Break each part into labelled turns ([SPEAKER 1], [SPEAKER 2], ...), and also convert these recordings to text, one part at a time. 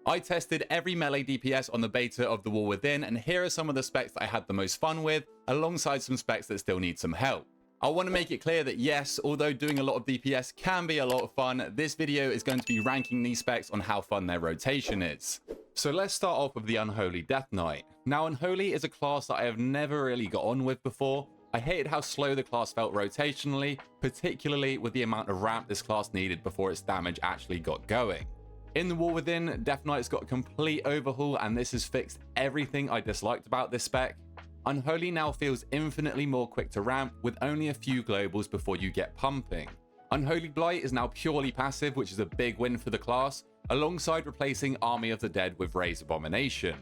[SPEAKER 1] I tested every melee DPS on the beta of The War Within, and here are some of the specs that I had the most fun with, alongside some specs that still need some help. I want to make it clear that yes, although doing a lot of DPS can be a lot of fun, this video is going to be ranking these specs on how fun their rotation is. So let's start off with the Unholy Death Knight. Now, Unholy is a class that I have never really got on with before. I hated how slow the class felt rotationally, particularly with the amount of ramp this class needed before its damage actually got going. In The War Within, Death Knight's got a complete overhaul, and this has fixed everything I disliked about this spec. Unholy now feels infinitely more quick to ramp, with only a few globals before you get pumping. Unholy Blight is now purely passive, which is a big win for the class, alongside replacing Army of the Dead with Raise Abomination.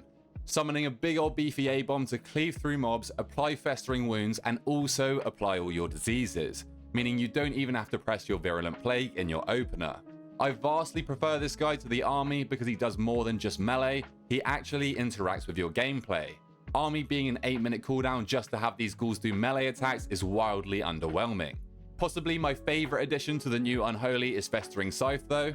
[SPEAKER 1] Summoning a big old beefy A-bomb to cleave through mobs, apply festering wounds, and also apply all your diseases, meaning you don't even have to press your Virulent Plague in your opener. I vastly prefer this guy to the Army because he does more than just melee, he actually interacts with your gameplay. Army being an 8-minute cooldown just to have these ghouls do melee attacks is wildly underwhelming. Possibly my favourite addition to the new Unholy is Festering Scythe though.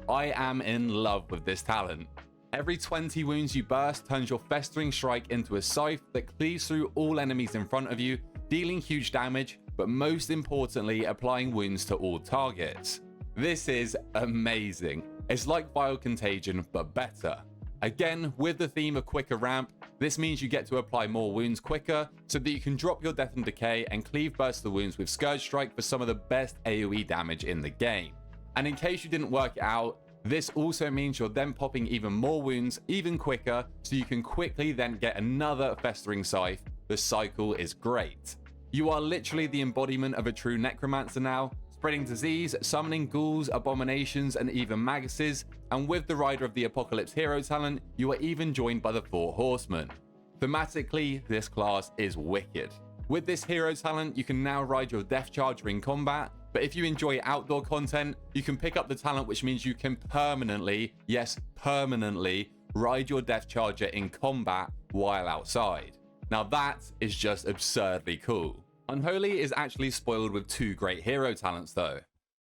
[SPEAKER 1] I am in love with this talent. Every 20 wounds you burst turns your Festering Strike into a scythe that cleaves through all enemies in front of you, dealing huge damage, but most importantly applying wounds to all targets. This is amazing. It's like Vile Contagion, but better. Again, with the theme of quicker ramp, this means you get to apply more wounds quicker, so that you can drop your Death and Decay and cleave burst the wounds with Scourge Strike for some of the best AoE damage in the game. And in case you didn't work it out, this also means you're then popping even more wounds, even quicker, so you can quickly then get another Festering Scythe. The cycle is great. You are literally the embodiment of a true Necromancer now, spreading disease, summoning ghouls, abominations, and even maguses, and with the Rider of the Apocalypse hero talent, you are even joined by the 4 Horsemen. Thematically, this class is wicked. With this hero talent, you can now ride your Death Charger in combat, but if you enjoy outdoor content, you can pick up the talent which means you can permanently, yes, permanently, ride your Death Charger in combat while outside. Now that is just absurdly cool. Unholy is actually spoiled with 2 great hero talents though.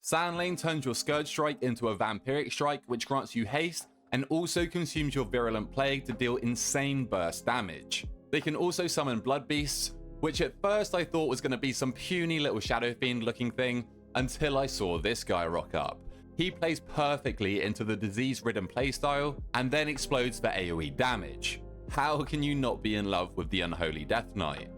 [SPEAKER 1] Sandlane turns your Scourge Strike into a Vampiric Strike, which grants you haste and also consumes your Virulent Plague to deal insane burst damage. They can also summon Blood Beasts, which at first I thought was going to be some puny little Shadow Fiend looking thing, until I saw this guy rock up. He plays perfectly into the disease-ridden playstyle and then explodes for AoE damage. How can you not be in love with the Unholy Death Knight?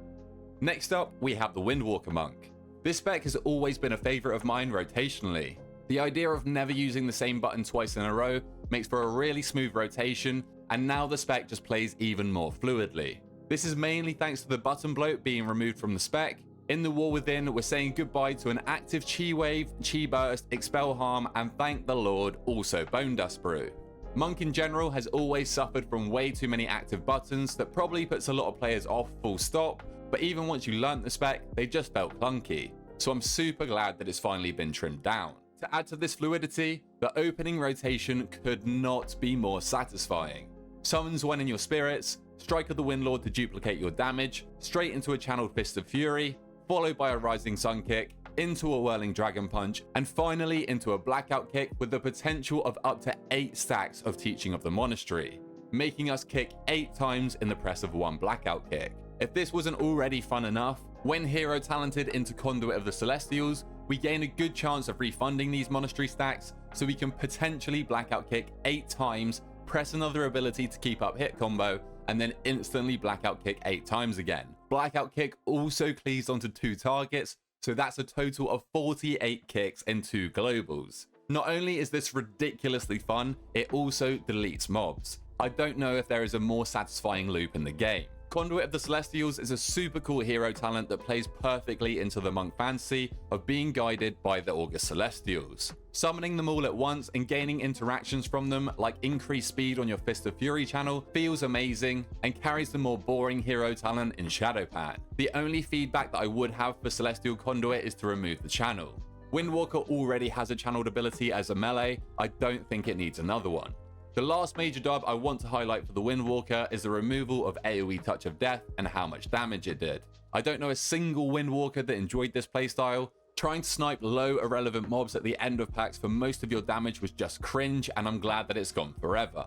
[SPEAKER 1] Next up, we have the Windwalker Monk. This spec has always been a favourite of mine rotationally. The idea of never using the same button twice in a row makes for a really smooth rotation, and now the spec just plays even more fluidly. This is mainly thanks to the button bloat being removed from the spec. In The War Within, we're saying goodbye to an active Chi Wave, Chi Burst, Expel Harm, and thank the Lord, also Bone Dust Brew. Monk in general has always suffered from way too many active buttons that probably puts a lot of players off full stop, but even once you learnt the spec, they just felt clunky. So I'm super glad that it's finally been trimmed down. To add to this fluidity, the opening rotation could not be more satisfying. Summons one in your spirits, Strike of the Windlord to duplicate your damage, straight into a channeled Fist of Fury, followed by a Rising Sun Kick, into a Whirling Dragon Punch, and finally into a Blackout Kick with the potential of up to 8 stacks of Teaching of the Monastery, making us kick 8 times in the press of 1 Blackout Kick. If this wasn't already fun enough, when hero talented into Conduit of the Celestials, we gain a good chance of refunding these Monastery stacks, so we can potentially Blackout Kick 8 times, press another ability to keep up hit combo, and then instantly Blackout Kick 8 times again. Blackout Kick also cleaves onto 2 targets, so that's a total of 48 kicks in 2 globals. Not only is this ridiculously fun, it also deletes mobs. I don't know if there is a more satisfying loop in the game. Conduit of the Celestials is a super cool hero talent that plays perfectly into the monk fantasy of being guided by the August Celestials. Summoning them all at once and gaining interactions from them, like increased speed on your Fist of Fury channel, feels amazing and carries the more boring hero talent in Shadowpan. The only feedback that I would have for Celestial Conduit is to remove the channel. Windwalker already has a channeled ability as a melee, I don't think it needs another one. The last major dub I want to highlight for the Windwalker is the removal of AoE Touch of Death and how much damage it did. I don't know a single Windwalker that enjoyed this playstyle. Trying to snipe low irrelevant mobs at the end of packs for most of your damage was just cringe, and I'm glad that it's gone forever.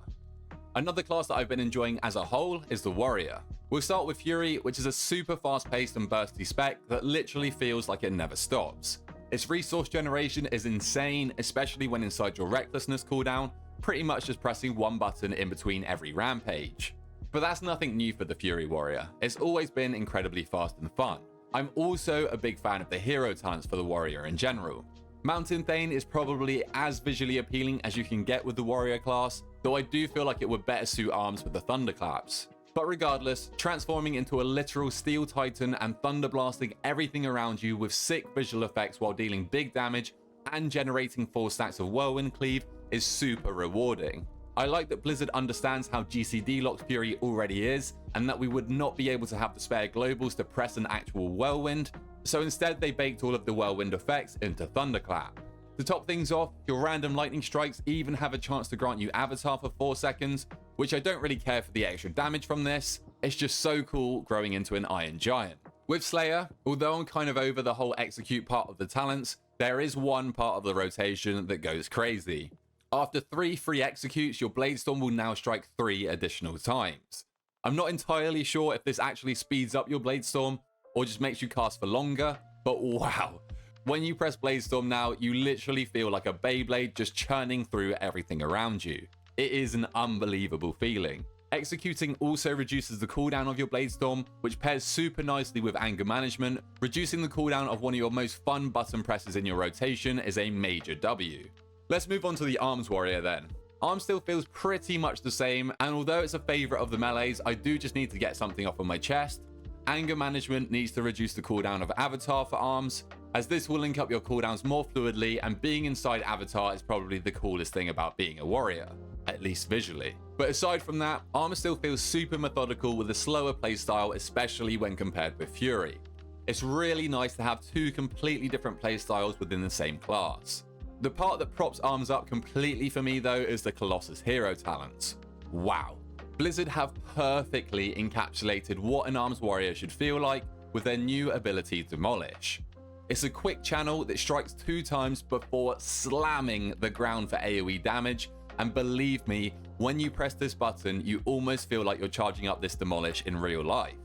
[SPEAKER 1] Another class that I've been enjoying as a whole is the Warrior. We'll start with Fury, which is a super fast-paced and bursty spec that literally feels like it never stops. Its resource generation is insane, especially when inside your Recklessness cooldown, pretty much just pressing one button in between every rampage. But that's nothing new for the Fury Warrior. It's always been incredibly fast and fun. I'm also a big fan of the hero talents for the Warrior in general. Mountain Thane is probably as visually appealing as you can get with the Warrior class, though I do feel like it would better suit arms with the Thunderclaps. But regardless, transforming into a literal Steel Titan and thunder blasting everything around you with sick visual effects while dealing big damage and generating 4 stacks of Whirlwind Cleave is super rewarding. I like that Blizzard understands how GCD locked Fury already is, and that we would not be able to have the spare globals to press an actual Whirlwind, so instead they baked all of the Whirlwind effects into Thunderclap. To top things off, your random lightning strikes even have a chance to grant you Avatar for 4 seconds, which I don't really care for the extra damage from this, it's just so cool growing into an Iron Giant. With Slayer, although I'm kind of over the whole execute part of the talents, there is one part of the rotation that goes crazy. After 3 free executes, your Bladestorm will now strike 3 additional times. I'm not entirely sure if this actually speeds up your Bladestorm or just makes you cast for longer, but wow. When you press Bladestorm now, you literally feel like a Beyblade just churning through everything around you. It is an unbelievable feeling. Executing also reduces the cooldown of your Bladestorm, which pairs super nicely with Anger Management. Reducing the cooldown of one of your most fun button presses in your rotation is a major W. Let's move on to the Arms Warrior then. Arms still feels pretty much the same, and although it's a favourite of the melees, I do just need to get something off of my chest. Anger Management needs to reduce the cooldown of Avatar for Arms, as this will link up your cooldowns more fluidly, and being inside Avatar is probably the coolest thing about being a warrior, at least visually. But aside from that, Armor still feels super methodical with a slower playstyle, especially when compared with Fury. It's really nice to have 2 completely different playstyles within the same class. The part that props Arms up completely for me though is the Colossus hero talents. Wow. Blizzard have perfectly encapsulated what an Arms Warrior should feel like with their new ability Demolish. It's a quick channel that strikes 2 times before slamming the ground for AoE damage, and believe me, when you press this button, you almost feel like you're charging up this Demolish in real life.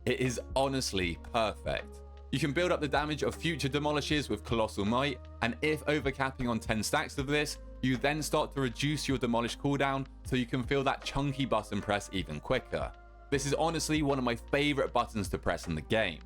[SPEAKER 1] It is honestly perfect. You can build up the damage of future Demolishes with Colossal Might, and if overcapping on 10 stacks of this, you then start to reduce your Demolish cooldown so you can feel that chunky button press even quicker. This is honestly one of my favourite buttons to press in the game.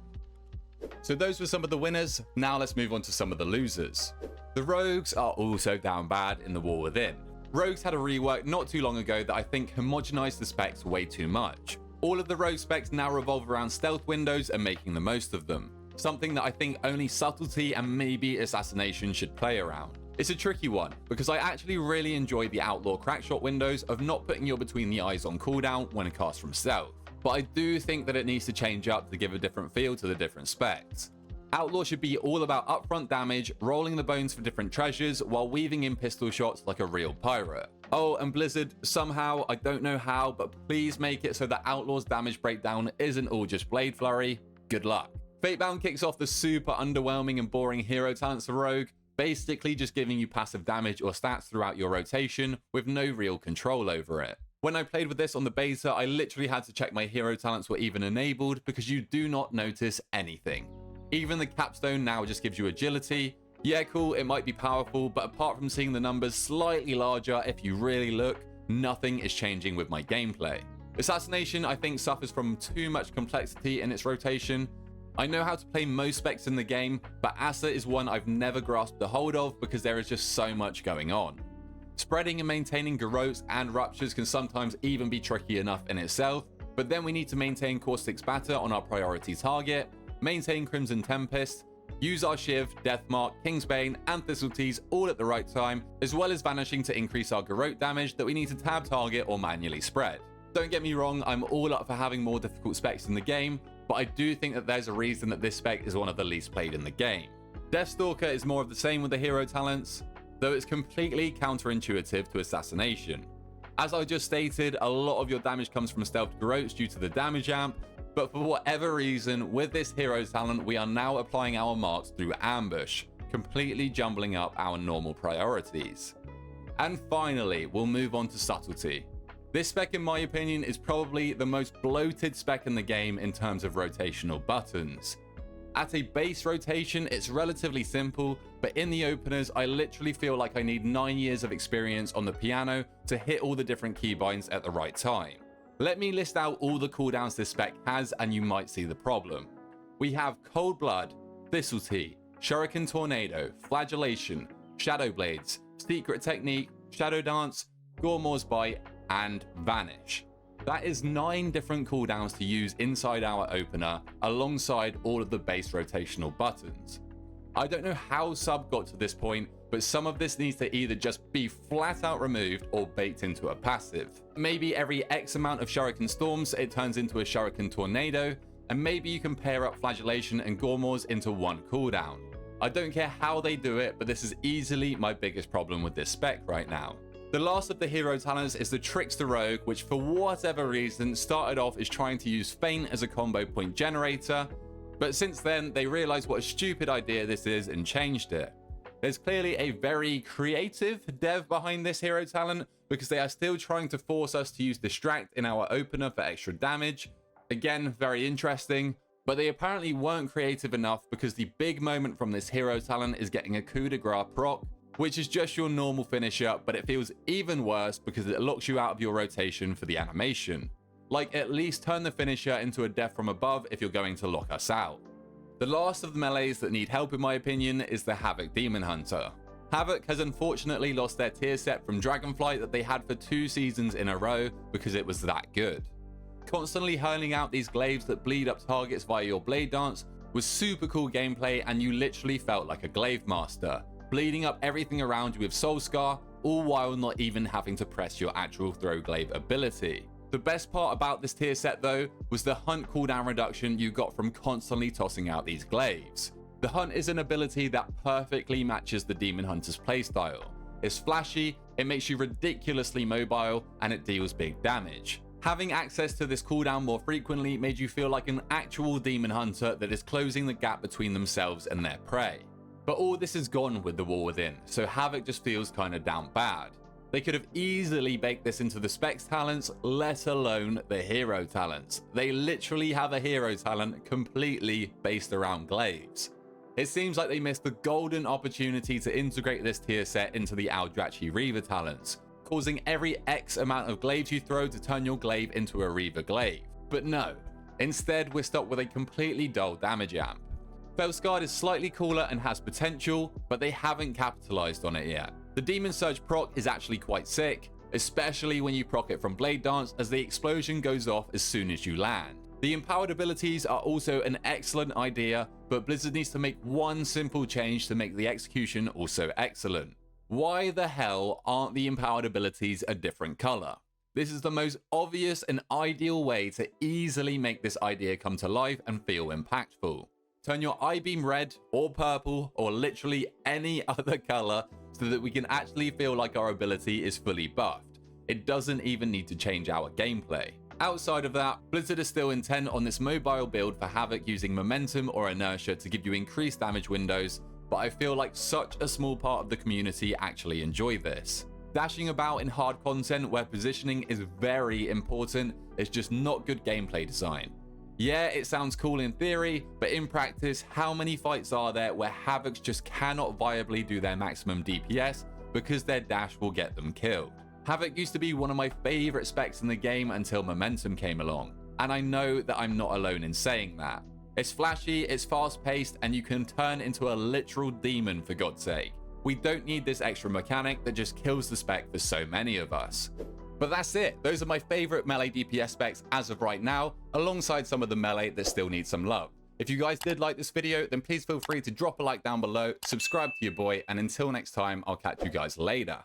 [SPEAKER 1] So those were some of the winners, now let's move on to some of the losers. The Rogues are also down bad in the War Within. Rogues had a rework not too long ago that I think homogenized the specs way too much. All of the Rogue specs now revolve around stealth windows and making the most of them. Something that I think only Subtlety and maybe Assassination should play around. It's a tricky one, because I actually really enjoy the Outlaw crackshot windows of not putting your between the eyes on cooldown when cast from stealth, but I do think that it needs to change up to give a different feel to the different specs. Outlaw should be all about upfront damage, rolling the bones for different treasures, while weaving in pistol shots like a real pirate. Oh, and Blizzard, somehow, I don't know how, but please make it so that Outlaw's damage breakdown isn't all just Blade Flurry. Good luck. Fatebound kicks off the super underwhelming and boring hero talents of Rogue, basically just giving you passive damage or stats throughout your rotation with no real control over it. When I played with this on the beta, I literally had to check my hero talents were even enabled because you do not notice anything. Even the capstone now just gives you agility. Yeah, cool, it might be powerful, but apart from seeing the numbers slightly larger if you really look, nothing is changing with my gameplay. Assassination, I think, suffers from too much complexity in its rotation. I know how to play most specs in the game, but Asa is one I've never grasped the hold of because there is just so much going on. Spreading and maintaining garrotes and ruptures can sometimes even be tricky enough in itself, but then we need to maintain Caustic Spatter on our priority target, maintain Crimson Tempest, use our Shiv, Deathmark, Kingsbane, and Thistletease all at the right time, as well as Vanishing to increase our garrote damage that we need to tab target or manually spread. Don't get me wrong, I'm all up for having more difficult specs in the game, but I do think that there's a reason that this spec is one of the least played in the game. Deathstalker is more of the same with the hero talents, though it's completely counterintuitive to Assassination. As I just stated, a lot of your damage comes from stealth garrotes due to the damage amp, but for whatever reason, with this hero talent, we are now applying our marks through ambush, completely jumbling up our normal priorities. And finally, we'll move on to Subtlety. This spec, in my opinion, is probably the most bloated spec in the game in terms of rotational buttons. At a base rotation, it's relatively simple, but in the openers, I literally feel like I need 9 years of experience on the piano to hit all the different keybinds at the right time. Let me list out all the cooldowns this spec has and you might see the problem. We have Cold Blood, Thistle Tea, Shuriken Tornado, Flagellation, Shadow Blades, Secret Technique, Shadow Dance, Gormore's Bite, and Vanish. That is 9 different cooldowns to use inside our opener alongside all of the base rotational buttons. I don't know how sub got to this point, but some of this needs to either just be flat out removed or baked into a passive. Maybe every X amount of Shuriken Storms it turns into a Shuriken Tornado, and maybe you can pair up Flagellation and Gormore's into one cooldown. I don't care how they do it, but this is easily my biggest problem with this spec right now. The last of the hero talents is the Trickster Rogue, which for whatever reason started off as trying to use Feint as a combo point generator, but since then they realized what a stupid idea this is and changed it. There's clearly a very creative dev behind this hero talent because they are still trying to force us to use Distract in our opener for extra damage. Again, very interesting, but they apparently weren't creative enough because the big moment from this hero talent is getting a coup de grace proc, which is just your normal finisher, but it feels even worse because it locks you out of your rotation for the animation. Like, at least turn the finisher into a death from above if you're going to lock us out. The last of the melees that need help in my opinion is the Havoc Demon Hunter. Havoc has unfortunately lost their tier set from Dragonflight that they had for 2 seasons in a row because it was that good. Constantly hurling out these glaives that bleed up targets via your blade dance was super cool gameplay, and you literally felt like a glaive master, bleeding up everything around you with Soul Scar, all while not even having to press your actual throw glaive ability. The best part about this tier set though was the hunt cooldown reduction you got from constantly tossing out these glaives. The hunt is an ability that perfectly matches the Demon Hunter's playstyle. It's flashy, it makes you ridiculously mobile, and it deals big damage. Having access to this cooldown more frequently made you feel like an actual Demon Hunter that is closing the gap between themselves and their prey. But all this is gone with the War Within, so Havoc just feels kinda down bad. They could have easily baked this into the specs talents, let alone the hero talents. They literally have a hero talent completely based around glaives. It seems like they missed the golden opportunity to integrate this tier set into the Aldrachi Reaver talents, causing every X amount of glaives you throw to turn your glaive into a Reaver glaive. But no, instead we're stuck with a completely dull damage amp. Felsguard is slightly cooler and has potential, but they haven't capitalized on it yet. The Demon Surge proc is actually quite sick, especially when you proc it from Blade Dance, as the explosion goes off as soon as you land. The empowered abilities are also an excellent idea, but Blizzard needs to make one simple change to make the execution also excellent. Why the hell aren't the empowered abilities a different color? This is the most obvious and ideal way to easily make this idea come to life and feel impactful. Turn your I-beam red or purple or literally any other color so that we can actually feel like our ability is fully buffed. It doesn't even need to change our gameplay. Outside of that, Blizzard is still intent on this mobile build for Havoc using momentum or inertia to give you increased damage windows, but I feel like such a small part of the community actually enjoy this. Dashing about in hard content where positioning is very important is just not good gameplay design. Yeah, it sounds cool in theory, but in practice, how many fights are there where Havocs just cannot viably do their maximum DPS because their dash will get them killed? Havoc used to be one of my favorite specs in the game until momentum came along, and I know that I'm not alone in saying that. It's flashy, it's fast paced, and you can turn into a literal demon for God's sake. We don't need this extra mechanic that just kills the spec for so many of us. But that's it. Those are my favorite Melee DPS specs as of right now, alongside some of the Melee that still need some love. If you guys did like this video, then please feel free to drop a like down below, subscribe to your boy, and until next time, I'll catch you guys later.